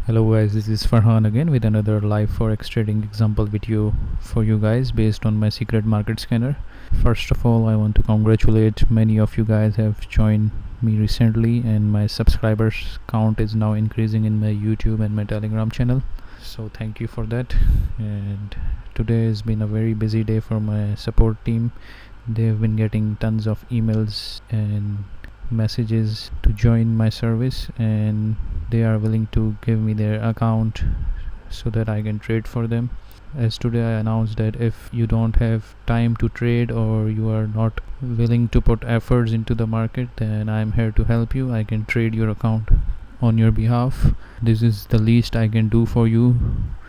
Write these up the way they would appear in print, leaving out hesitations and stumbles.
Hello guys, this is Farhan again with another live forex trading example video for you guys based on my secret market scanner. First of all, I want to congratulate many of you guys have joined me recently, and my subscribers count is now increasing in my YouTube and my Telegram channel, so thank you for that. And today has been a very busy day for my support team. They have been getting tons of emails and messages to join my service, and they are willing to give me their account so that I can trade for them. As today I announced that if you don't have time to trade or you are not willing to put efforts into the market, then I'm here to help you. I can trade your account on your behalf. This is the least I can do for you.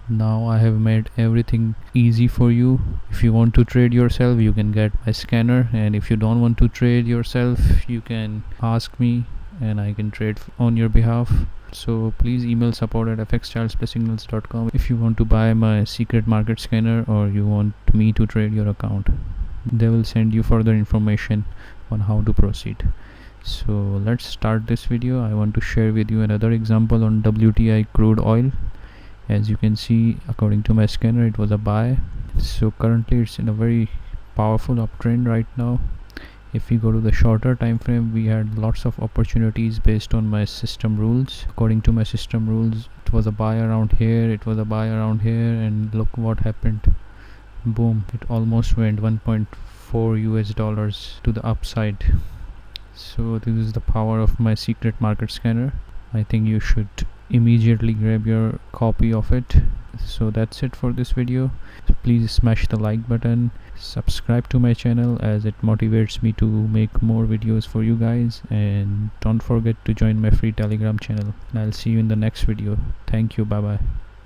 Now I have made everything easy for you. If you want to trade yourself, you can get my scanner, and if you don't want to trade yourself, you can ask me and I can trade on your behalf. So please email support@FxChildsplaySignals.com if you want to buy my secret market scanner or you want me to trade your account. They will send you further information on how to proceed. So let's start this video. I want to share with you another example on WTI crude oil. As you can see, according to my scanner, it was a buy. So currently it's in a very powerful uptrend right now. If we go to the shorter time frame, we had lots of opportunities based on my system rules. According to my system rules, it was a buy around here, it was a buy around here, and look what happened. Boom, it almost went $1.4 to the upside. So this is the power of my secret market scanner. I think you should immediately grab your copy of it. So that's it for this video. So please smash the like button, subscribe to my channel as it motivates me to make more videos for you guys, and don't forget to join my free Telegram channel. And I'll see you in the next video. Thank you. Bye bye.